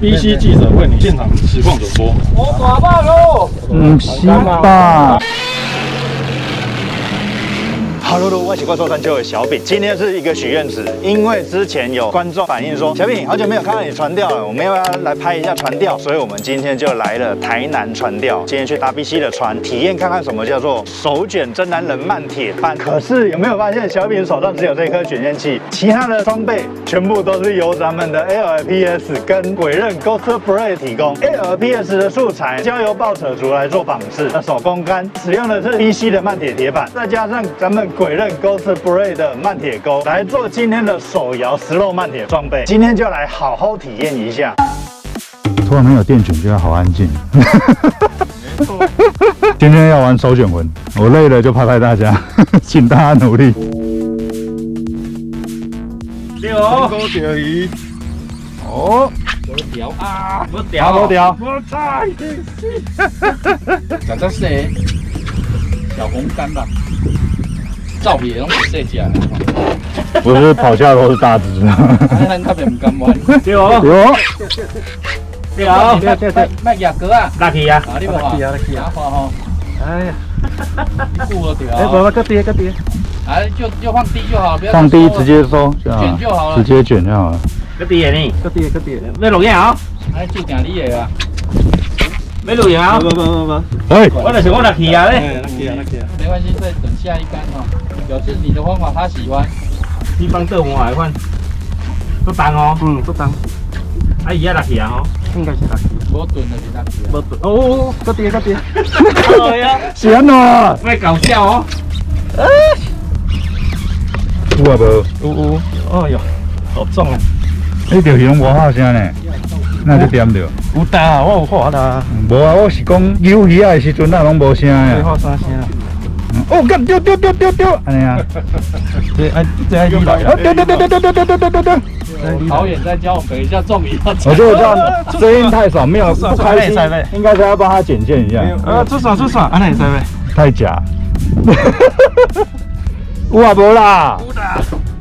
BC 记者为你现场实况转播。我大把喽，是吧？Hello， 我是怪兽山丘的小饼。今天是一个许愿池，因为之前有观众反映说，小饼好久没有看到你船钓了，我们要来拍一下船钓，所以我们今天就来了台南船钓。今天去搭 BC 的船，体验看看什么叫做手卷真男人慢铁扳。可是有没有发现，小饼手上只有这颗卷烟器，其他的装备全部都是由咱们的 LPS 跟鬼刃 Ghost Spray 提供。LPS 的素材交由爆扯竹来做绑饰，手工杆使用的是 BC 的慢铁铁板，再加上咱们鬼刃 Ghost Spray 的慢铁钩来做今天的手摇石漏慢铁装备。今天就来好好体验一下。突然没有电卷，觉得好安静。今天要玩手卷魂，我累了就拍拍大家，请大家努力。钓钓鱼，哦，我钓啊，我钓，好钓，我猜，讲这是小红干吧，照片拢是细只的，不是跑下都是大只。咱特别唔敢玩。钓哦，有钓，卖牙哥啊，拉起啊，啊你无看，拉起啊，吼，哎呀，顾了钓，哎，不，个跌，哎就放低就好，不要放低直接收就好了，卷就好了直接卷就好了。个跌呢，个跌，要录影啊，哎就定你的啊，要录影啊，不，喂，我就是我拉起啊咧，没关系，再等下一杆哈，表示你的方法他喜欢。你帮倒换来换，不放哦，不放，啊伊也拉起啊吼，应该是拉起，无顿的是哪去啊？无顿，哦，个跌，哎呀，是安怎？别搞笑哦，有啊无？有，哎呦，好重啊！你钓鱼拢无好声呢，那就点着。有打，我有看啦，无啊，我是讲游鱼啊的时阵，那拢无声呀。发啥声啊？哦，干丢，安尼啊。这爱你来，丢。导演在教我们一下重鱼要我觉得这样声音太少，没有不开心，应该是要帮他剪一下。出爽，安尼会使袂？太假。有啊无啦？有啦，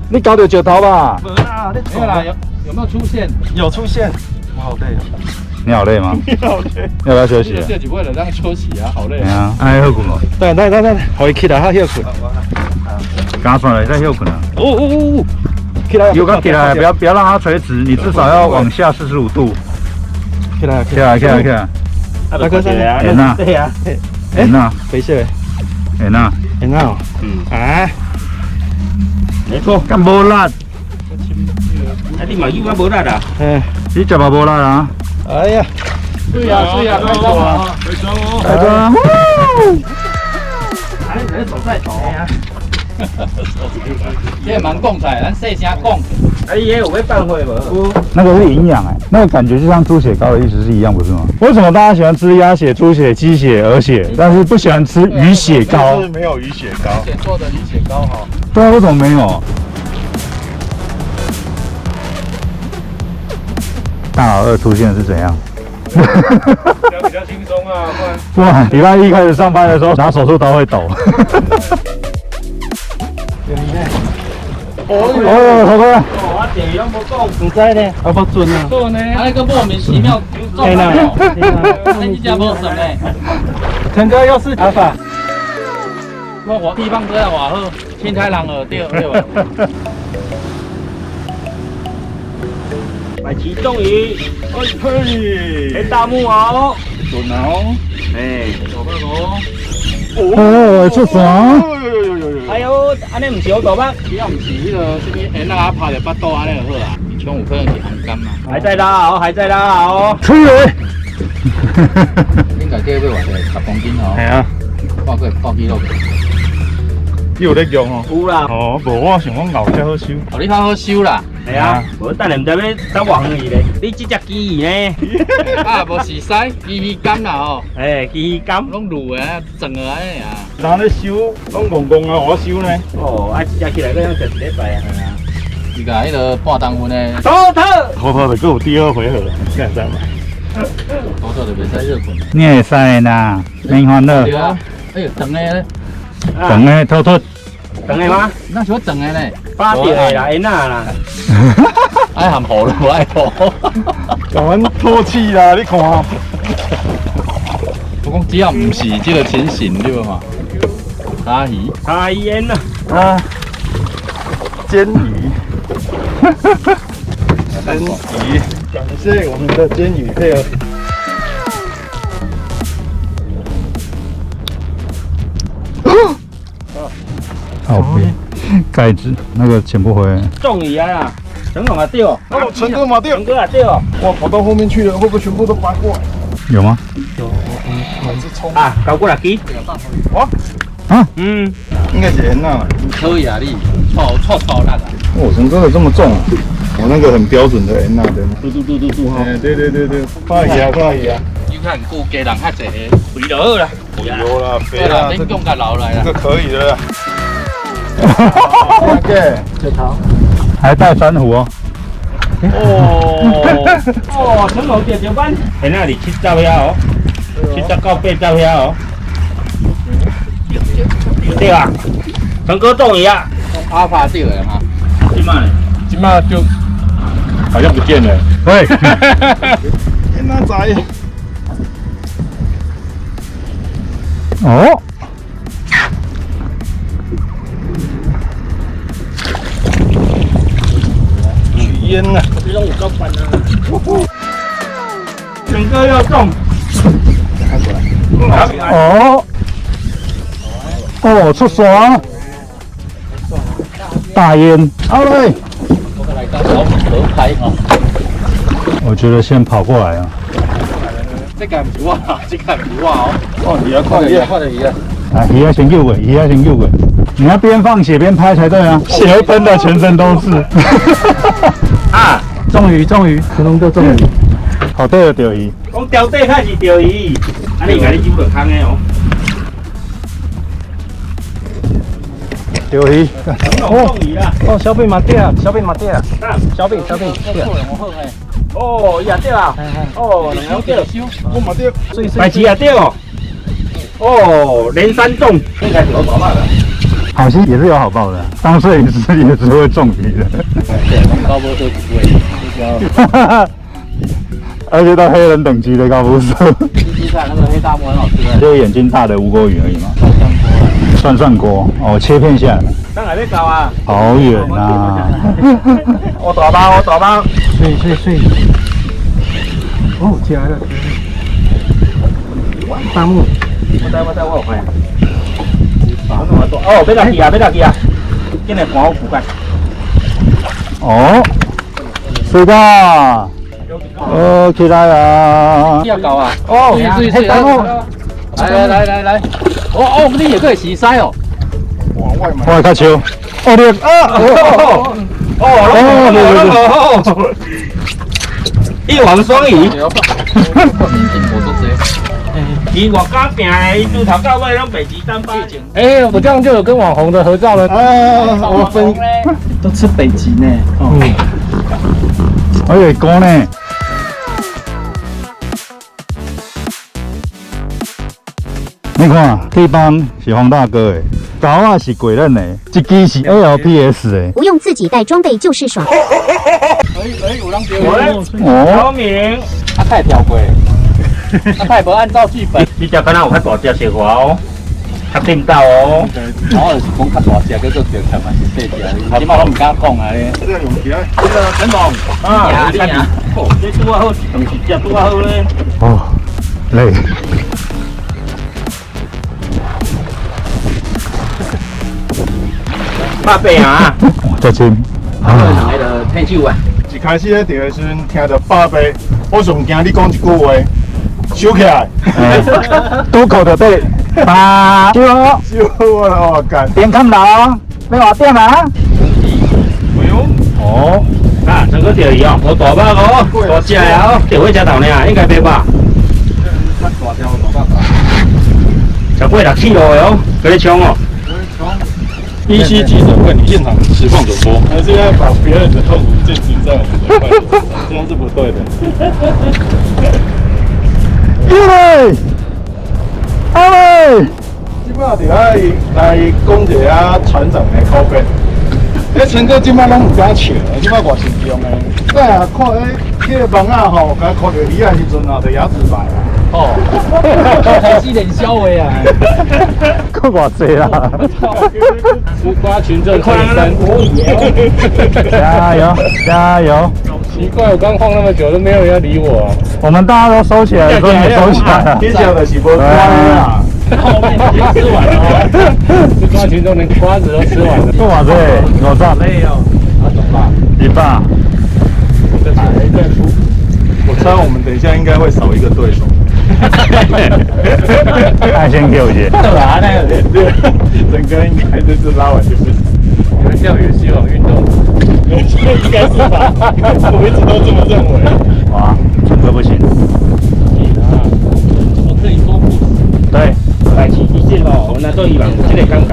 你搞到石头吧？无啦，你没有啦，有没有出现？有出现，我好累啊，你好累吗？好累。要不要休息？这几位了让休息啊，好累对。啊，爱休困无？等，互伊起来，休困。刚出来再休困啊。哦，起来，有刚起来，不要让它垂直，你至少要往下45度。起来。大哥上来。演呐，对呀，演呐，飞下来，演呐，很好。啊，没错，干无力，啊，你嘛以为无力啊？你食嘛无力啊？哎呀，对呀，开张啊，开张。哎，你手在抖呀？这也蛮讲彩，咱细声讲。哎，也有要办会无？那个是营养那个感觉就像猪血糕的意思是一样，不是吗？为什么大家喜欢吃鸭血、猪血、鸡血、鹅血，但是不喜欢吃鱼血糕？是没有鱼血糕。姐做的鱼血糕哈。对啊，为什么没有？大老二出现是怎样？比较轻松啊，不然礼拜一开始上班的时候拿手术刀会抖。哦，头哥，我钓鱼拢无讲，唔知呢，啊无准啊。做呢，那个莫名其妙中了，你家无什么？陈哥又是阿法，我地方这样瓦好，青苔狼耳对吧？买其中鱼，哎，大木哦，准哦，哎，走吧喽。哦，出啥？哎呦，安尼唔是好大吧？只要唔是迄个什么，那个拍着巴肚安尼就好啦，像有可能是红干嘛？还在拉哦，还在拉哦。吹尾。应该这要偌济10公斤哦。系啊，爆几落？你有咧用哦？有啦。哦，无我想讲牛才好收。哦，你较好收啦。系啊，我等下唔知要走偌远去咧。你这只鸡鱼呢？啊，无是使鸡鱼干啦吼。哎，鸡鱼干。拢卤的，整个安尼啊。人咧收，拢公公啊，我收呢。哦，啊，一只起来要用食一礼拜啊。系啊。伊甲迄个半当分的。头的，还有第二回合，干啥嘛？头头就袂使热困。你会使啦，免烦恼。对啊。哎呦，长的咧。长的偷偷。长的吗？那小长的咧。八点的啦，那啦，爱含糊咯，爱糊。我们透气啦，你看。不过只要唔是这个情形，你有嘛？阿姨，阿烟呐，啊，煎鱼，煎鱼，感谢我们的煎鱼配合。好别，盖子那个捡不回来。中鱼啊啦，成龙啊钓，哦，成哥马钓，成哥啊钓，哇，跑到后面去了，会不会全部都翻过来？有吗？啊，搞过来鸡，哇，啊，应该是很那了。可以啊，你臭那个。哦，成哥的这么重啊！我那个很标准的 N 那的。嘟哈。哎，对，快鱼啊，快鱼啊！你看顾家人较济，肥就好啦，有啦，肥对啦，啦，恁用甲老来啦这。个可以的啦。对，这头。还带珊瑚哦。哦，成龙钓班，喺那里7兆遐哦，7兆到8兆遐哦。对啊，成哥中鱼啊，阿发钓的哈，今嘛就好像不见了。喂，天哪仔！哦，取烟了。这种5高班啊，成哥要中，哦，哦，出爽！大烟，好嘞。我来个小河牌哦。我觉得先跑过来啊。这个唔是我，这个唔是我哦。哦，你要快点，快点鱼啊！啊，鱼要先救鬼，鱼要先救鬼。你要边放血边拍才对啊，血喷的全身都是。啊，中鱼，成龙钓中鱼。好对了，钓鱼。讲钓底开是钓鱼，啊你家己酒落空的哦。钓鱼。中鱼啦，哦，小贝马钓，小贝。我好嘿。哦，也钓啊，哦，两条钓，我马钓。白旗也钓，哦，连3中，应该有好办的。好心也是有好报的，当摄影师也是会中鱼的。对，我高波都不会。而且到黑人等级的高不是。试试看，那个黑大锅很好吃的。就眼睛大的无锅鱼而已嘛。涮锅哦，切片下来。当然要搞啊，好远啊！我大包，碎。哦，起来了。大木。我有看。哦，要落去啊！今日看我附近。哦，水噶。起来啊！要搞啊！哦，水，来！哦，你也可以洗鳃哦。我看球。哦，对啊！一网双鱼。我说谁？伊外加拼的，伊从头到尾拢北极单八。哎，我这样就有跟网红的合照了。我分都吃北极呢。还有锅呢。你看，这帮是黄大哥的，狗啊是贵人的，一支是 ALPS 的。不用自己带装备就是爽。有人丢哦，小明，他太跳过，他也无按照剧本。你只敢若有较大只雪花哦，较顶到哦。然后就是讲较大只，叫做钓起嘛是细只，起码我唔敢讲啊咧。这个用起来。这个陈总啊，你啊，哦，这拄啊好，当时只拄啊好咧。哦，累。八倍啊！再见。来了退休啊！一开始咧钓的时阵，听到爸爸，我上惊你讲一句话，收起来。渡口的对，爸，收我了，我干。边看牢，没话点啊？哎呦，哦，啊，整个钓鱼哦，我大把哦，大只哦，钓回只头呢，应该袂吧？大条大把。 18、6 kg 的哦，给你冲哦。依稀记者为你现场实况主播，他现在把别人的痛苦建筑在我们的怀里，这样是不对的。耶！阿妹，基本上就来讲一下船长的口碑。迄陈哥今摆拢唔敢笑，今摆偌慎重诶。对啊，看迄个网啊吼，甲看到鱼啊时阵啊，就牙齿白啊。哦，还是冷笑话啊！够偌济啦！吃瓜群众快生，加油加油！奇怪，我刚晃那么久都没有人要理我啊。我们大家都收起来，说你收起来了。天晓得是无乖啊。后面已经吃完了哦，吃瓜群众连瓜子都吃完了。够偌济，5张。累哦，啊，懂吧？一半。我猜我们等一下应该会少一个对手。爱先给我一些。哪呢？整个应该就是拉完就不行。你们钓鱼希望运动，应该是吧？我一直都这么认为。哇，整个不行。我可以说不死。对，来起一线咯，我那做伊万有这个感觉。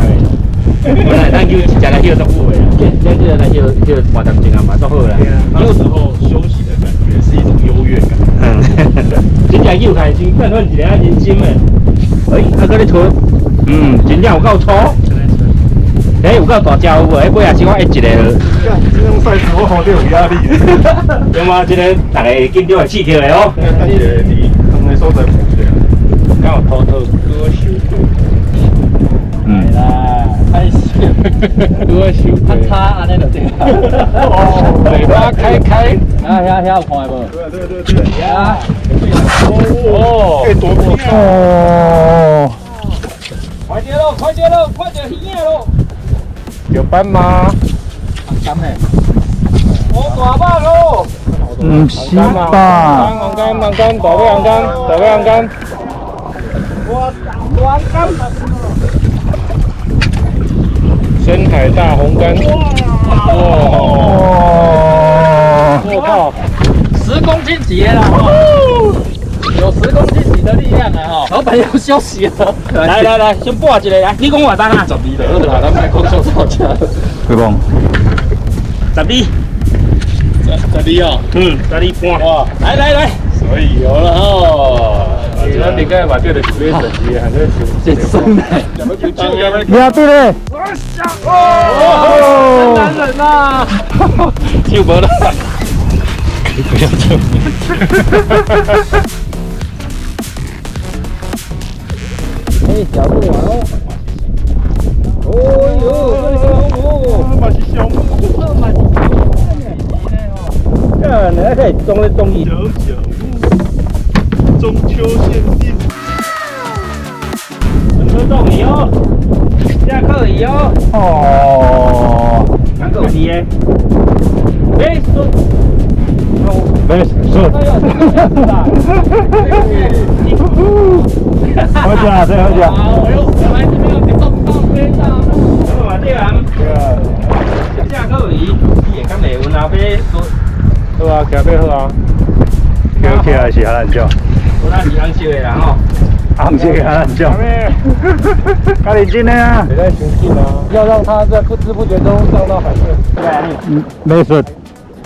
本来咱就一家来钓足久的，咱这个来钓半点钟啊嘛，足好啦。有时候休息的感觉是一种优越感。真正钓开心，看到一个啊认真的，啊搁咧拖，真正有够粗。有够大只有无？尾啊，只我一个。这种赛事我好有压力。有吗？这个大家紧张的刺激的哦。你可能所在附近。刚好偷偷割手腿。来啦，开始。割手腿。擦安尼就对啦。嘴巴开开。遐有看无？对。呀。哦。哎，多漂亮！哦，快点喽！快点喽！快点鱼喽！有斑吗？干嘞！我大把喽！唔是吧？红干，红干，大尾红干，大尾红干。我大干。深海大红干。哇！我靠！10公斤级啦！有10公斤级的力量了哈！老板要休息了。来，先拨一个来，你讲偌单啊？12就好啦，咱莫讲小吵架。几磅12。12哦。12半。哇！来。所以有了哦。咱顶个把这个准备整齐，还是先松的。呀，对嘞。哦，真男人呐！就没了。不要这样。小鹿啊！哦哟，嘛是小木，你还可以中意。小木，中秋限定。很多中鱼哦，下课鱼哦。哦，哪个鱼耶？没说。没事。喝酒，再喝酒。哎呦，原来这边有这种大飞的。这嘛这人，下课鱼，你也敢来？阮后尾做，好啊，徛要好啊。叫起来是海南椒，我那是红烧的啦吼。红色的海南椒。咖喱金的啊。别再生气啦，要让它在不知不觉中上到海面。来，没事。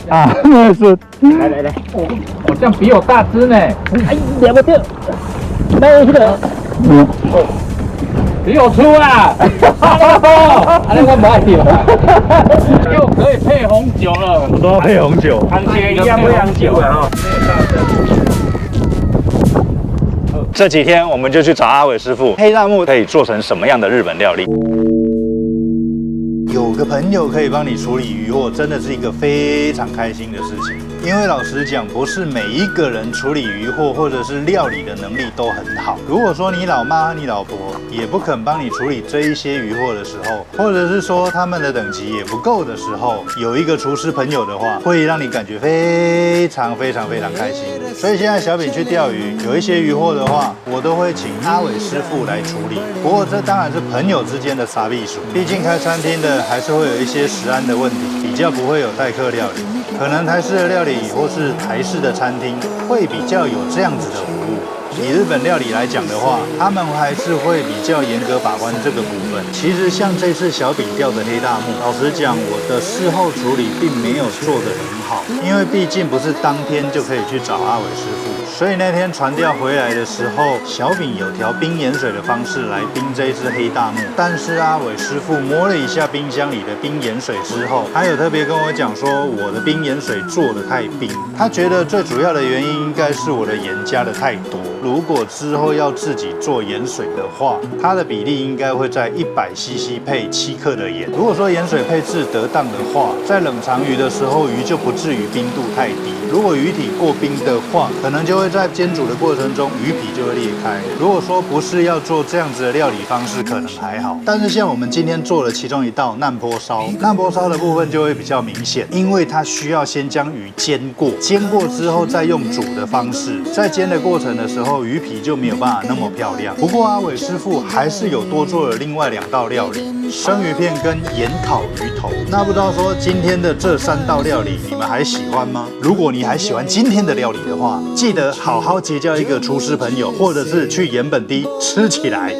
啊，没事。来，哦，这样比我大只呢。哎，了不得，那个，比我粗啊！安尼我不爱你了，又可以配红酒了。我都要配红酒。番茄一样配红酒啊！哈。这几天我们就去找阿伟师傅，黑大木可以做成什么样的日本料理？有个朋友可以帮你处理渔获，真的是一个非常开心的事情。因为老实讲，不是每一个人处理渔获或者是料理的能力都很好。如果说你老妈、你老婆也不肯帮你处理这一些渔获的时候，或者是说他们的等级也不够的时候，有一个厨师朋友的话，会让你感觉非常开心。所以现在小饼去钓鱼，有一些渔获的话，我都会请阿伟师傅来处理。不过这当然是朋友之间的傻避暑，毕竟开餐厅的还是会有一些食安的问题，比较不会有代客料理。可能台式的料理或是台式的餐厅会比较有这样子的服务。以日本料理来讲的话，他们还是会比较严格把关这个部分。其实像这次小饼钓的黑大木，老实讲，我的事后处理并没有做得很好，因为毕竟不是当天就可以去找阿伟师傅，所以那天船钓回来的时候，小饼有调冰盐水的方式来冰这一只黑大木。但是阿伟师傅摸了一下冰箱里的冰盐水之后，他有特别跟我讲说，我的冰盐水做得太冰。他觉得最主要的原因应该是我的盐加的太多。如果之后要自己做盐水的话，它的比例应该会在100cc配7克的盐。如果说盐水配置得当的话，在冷藏鱼的时候，鱼就不至于冰度太低。如果鱼体过冰的话，可能就会在煎煮的过程中鱼皮就会裂开。如果说不是要做这样子的料理方式，可能还好。但是像我们今天做的其中一道难波烧，难波烧的部分就会比较明显，因为它需要先将鱼煎过，煎过之后再用煮的方式，在煎的过程的时候，鱼皮就没有办法那么漂亮。不过阿伟师傅还是有多做了另外2道料理，生鱼片跟盐烤鱼头。那不知道说今天的这3道料理你们还喜欢吗？如果你还喜欢今天的料理的话，记得好好结交一个厨师朋友，或者是去盐本地吃起来。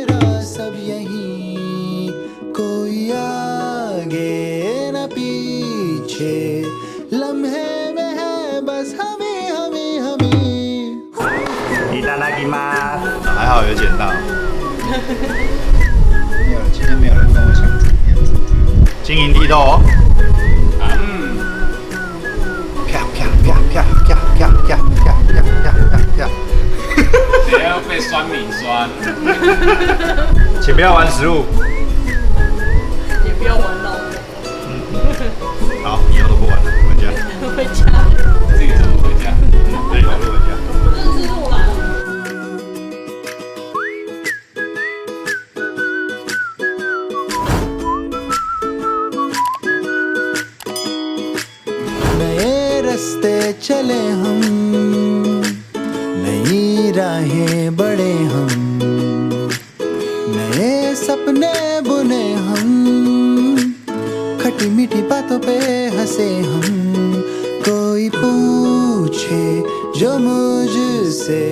还好有捡到。没有，今天没有人跟我抢主片。晶莹剔透哦。啪啪啪啪啪啪啪啪啪啪啪。等下要被酸民酸。请不要玩食物。也不要玩老婆。好，以后都不玩了，回家。回家。自己怎么回家？自己跑路回家。这是路来了。नए रास्ते चले हम नई राहें बढ़े हम नए सपने बुने हम खटी मीठी बातों पे हंसे हम कोई पूछे जो मुझसे